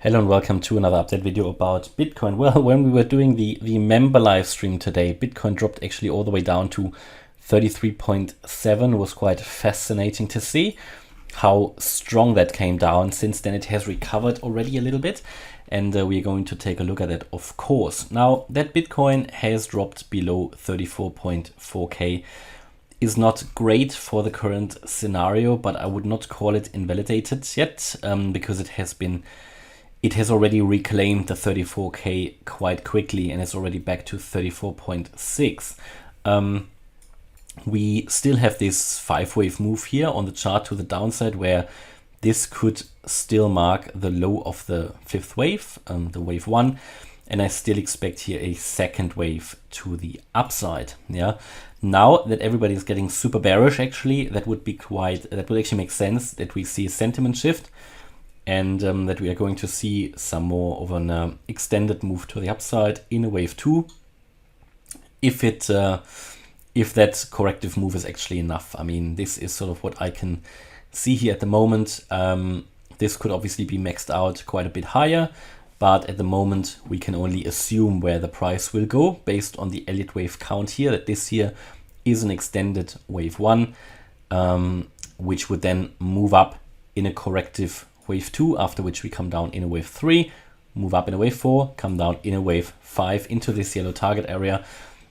Hello and welcome to another update video about Bitcoin. Well, when we were doing the member live stream today, Bitcoin dropped actually all the way down to 33.7. It was quite fascinating to see how strong that came down. Since then it has recovered already a little bit, and we're going to take a look at it, of course. Now that Bitcoin has dropped below 34.4k is not great for the current scenario, but I would not call it invalidated yet, because it has already reclaimed the 34k quite quickly and it's already back to 34.6. We still have this 5-wave move here on the chart to the downside, where this could still mark the low of the 5th wave, the wave 1, and I still expect here a second wave to the upside. Yeah. Now that everybody is getting super bearish, actually, that would actually make sense that we see a sentiment shift, and that we are going to see some more of an extended move to the upside in a wave 2, if that corrective move is actually enough. I mean, this is sort of what I can see here at the moment. This could obviously be maxed out quite a bit higher, but at the moment we can only assume where the price will go based on the Elliott Wave count here, that this here is an extended wave 1, which would then move up in a corrective wave 2, after which we come down in a wave 3, move up in a wave 4, come down in a wave 5 into this yellow target area,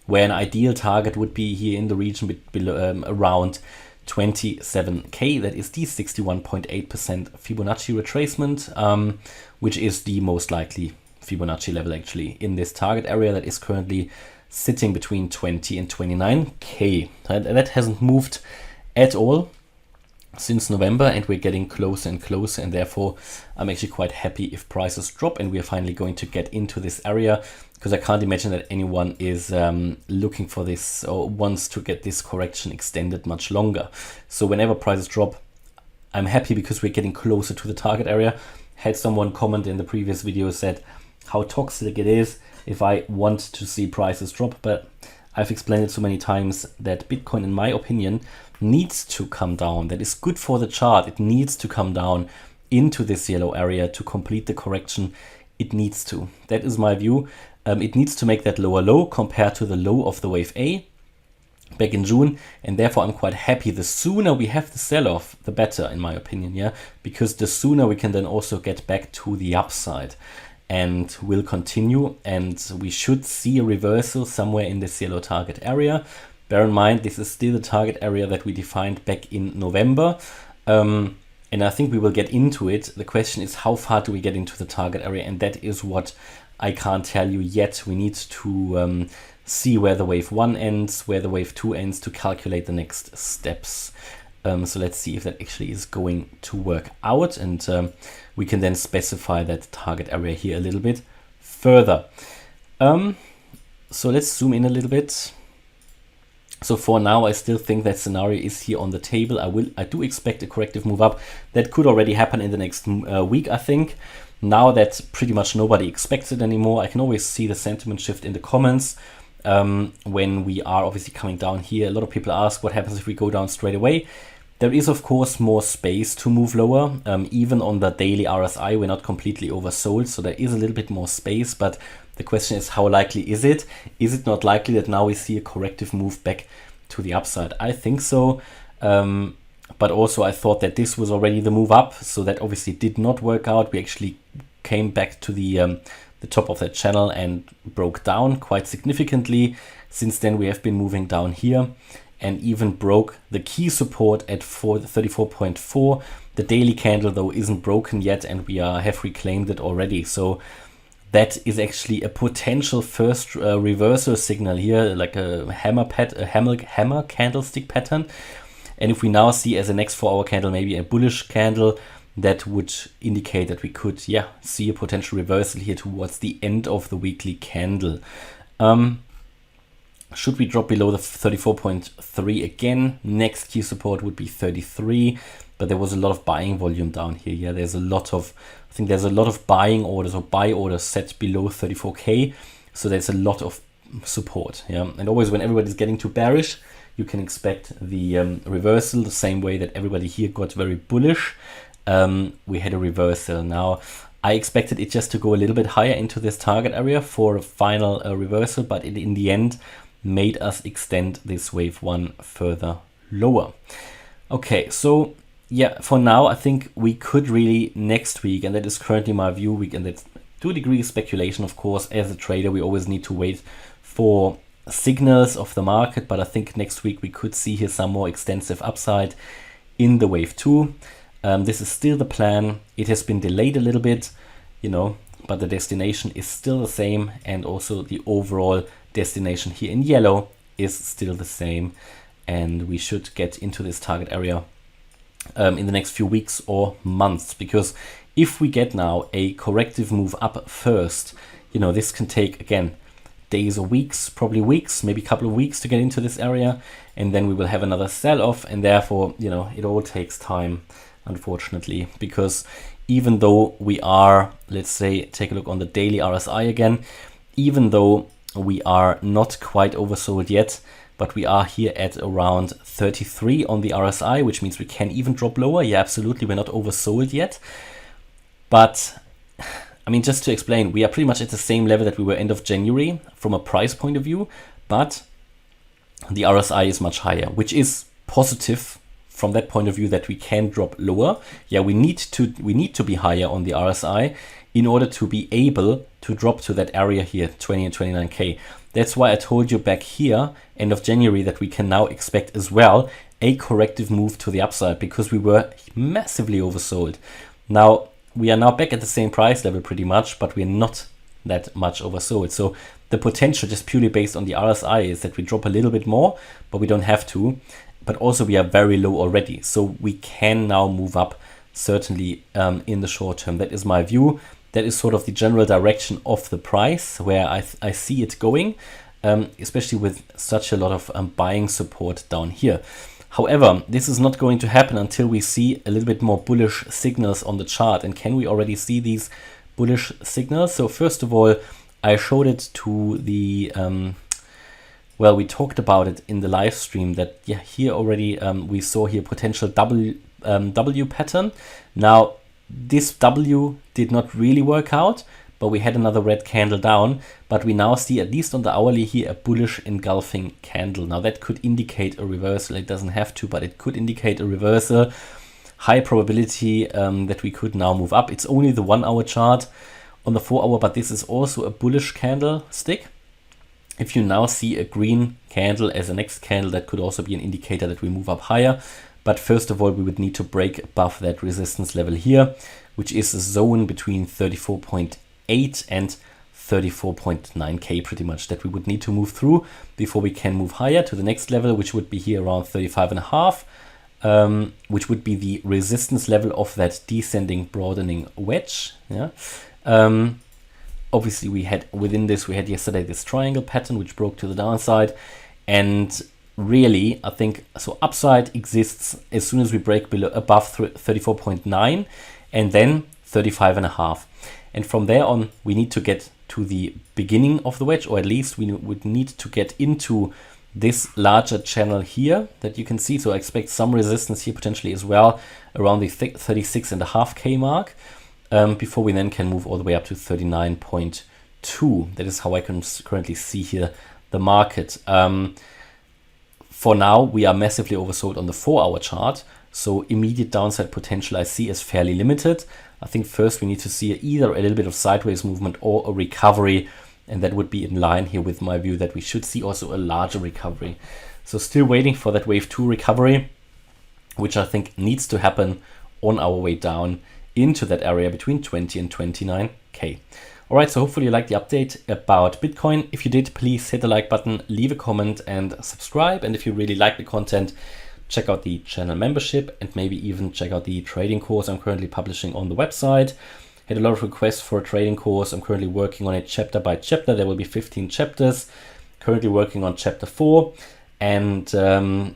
where an ideal target would be here in the region below, around 27k. That is the 61.8% Fibonacci retracement, which is the most likely Fibonacci level actually in this target area that is currently sitting between 20 and 29k. That hasn't moved at all since November, and we're getting closer and closer, and therefore I'm actually quite happy if prices drop and we are finally going to get into this area, because I can't imagine that anyone is looking for this or wants to get this correction extended much longer. So whenever prices drop, I'm happy because we're getting closer to the target area. Had someone comment in the previous video said how toxic it is if I want to see prices drop, but I've explained it so many times that Bitcoin, in my opinion, needs to come down. That is good for the chart. It needs to come down into this yellow area to complete the correction. It needs to. That is my view. It needs to make that lower low compared to the low of the wave A back in June, and therefore I'm quite happy. The sooner we have the sell-off, the better, in my opinion, yeah, because the sooner we can then also get back to the upside, and will continue, and we should see a reversal somewhere in this yellow target area. Bear in mind, this is still the target area that we defined back in November, and I think we will get into it. The question is, how far do we get into the target area? And that is what I can't tell you yet. We need to see where the wave 1 ends, where the wave 2 ends, to calculate the next steps. So let's see if that actually is going to work out, and we can then specify that target area here a little bit further. So let's zoom in a little bit. So for now, I still think that scenario is here on the table. I do expect a corrective move up. That could already happen in the next week, I think. Now that pretty much nobody expects it anymore, I can always see the sentiment shift in the comments. When we are obviously coming down here, a lot of people ask what happens if we go down straight away. There is, of course, more space to move lower. Even on the daily RSI, we're not completely oversold, so there is a little bit more space, but the question is, how likely is it? Is it not likely that now we see a corrective move back to the upside? I think so, but also I thought that this was already the move up, so that obviously did not work out. We actually came back to the top of that channel and broke down quite significantly. Since then we have been moving down here, and even broke the key support at 34.4. The daily candle though isn't broken yet, and we have reclaimed it already. So that is actually a potential first reversal signal here, like a hammer candlestick pattern. And if we now see as a next 4-hour candle maybe a bullish candle, that would indicate that we could see a potential reversal here towards the end of the weekly candle. Should we drop below the 34.3 again, next key support would be 33, but there was a lot of buying volume down here. Yeah, there's a lot of, I think there's a lot of buying orders or buy orders set below 34k, so there's a lot of support. Yeah, and always when everybody's getting too bearish, you can expect the reversal, the same way that everybody here got very bullish. We had a reversal. Now I expected it just to go a little bit higher into this target area for a final reversal, but it in the end made us extend this wave 1 further lower. Okay, so yeah, for now I think we could really next week, and that is currently my view, and that's to a degree speculation, of course. As a trader, we always need to wait for signals of the market, but I think next week we could see here some more extensive upside in the wave 2. This is still the plan. It has been delayed a little bit, but the destination is still the same, and also the overall destination here in yellow is still the same, and we should get into this target area in the next few weeks or months, because if we get now a corrective move up first, this can take, again, days or weeks, probably weeks, maybe a couple of weeks to get into this area, and then we will have another sell-off, and therefore, it all takes time, unfortunately, because even though we are, let's say, take a look on the daily RSI again, even though we are not quite oversold yet, but we are here at around 33 on the RSI, which means we can even drop lower. Yeah, absolutely, we're not oversold yet. But, I mean, just to explain, we are pretty much at the same level that we were end of January from a price point of view, but the RSI is much higher, which is positive from that point of view that we can drop lower. Yeah, we need to be higher on the RSI in order to be able to drop to that area here, 20 and 29K. That's why I told you back here, end of January, that we can now expect as well a corrective move to the upside, because we were massively oversold. Now, we are now back at the same price level pretty much, but we're not that much oversold. So the potential, just purely based on the RSI, is that we drop a little bit more, but we don't have to. But also we are very low already. So we can now move up, certainly in the short term. That is my view. That is sort of the general direction of the price, where I see it going, especially with such a lot of buying support down here. However, this is not going to happen until we see a little bit more bullish signals on the chart. And can we already see these bullish signals? So first of all, I showed it to the, well, we talked about it in the live stream that, yeah, here already we saw here potential W pattern. Now, this W did not really work out, but we had another red candle down, but we now see, at least on the hourly here, a bullish engulfing candle. Now that could indicate a reversal. It doesn't have to, but it could indicate a reversal. High probability that we could now move up. It's only the 1 hour chart. On the 4 hour, but this is also a bullish candlestick. If you now see a green candle as a next candle, that could also be an indicator that we move up higher. But first of all, we would need to break above that resistance level here, which is a zone between 34.8 and 34.9K pretty much, that we would need to move through before we can move higher to the next level, which would be here around 35.5, which would be the resistance level of that descending broadening wedge. Yeah. Obviously we had within this, we had yesterday this triangle pattern which broke to the downside, and really I think so upside exists as soon as we break below above 34.9 and then 35.5. And from there on, we need to get to the beginning of the wedge, or at least we would need to get into this larger channel here that you can see. So I expect some resistance here potentially as well around the 36.5K mark before we then can move all the way up to 39.2. That is how I can currently see here the market. For now, we are massively oversold on the 4 hour chart. So immediate downside potential I see as fairly limited. I think first we need to see either a little bit of sideways movement or a recovery, and that would be in line here with my view that we should see also a larger recovery. So still waiting for that wave 2 recovery, which I think needs to happen on our way down into that area between 20 and 29K. All right, so hopefully you liked the update about Bitcoin. If you did, please hit the like button, leave a comment and subscribe. And if you really like the content, check out the channel membership and maybe even check out the trading course I'm currently publishing on the website. Had a lot of requests for a trading course. I'm currently working on it chapter by chapter. There will be 15 chapters. Currently working on chapter 4. And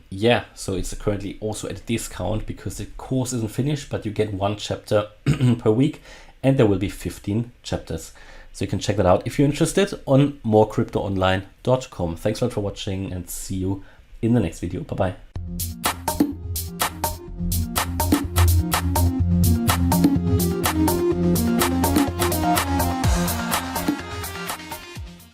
yeah, so it's currently also at a discount because the course isn't finished, but you get 1 chapter per week and there will be 15 chapters. So you can check that out if you're interested on morecryptoonline.com. Thanks a lot for watching and see you in the next video. Bye-bye.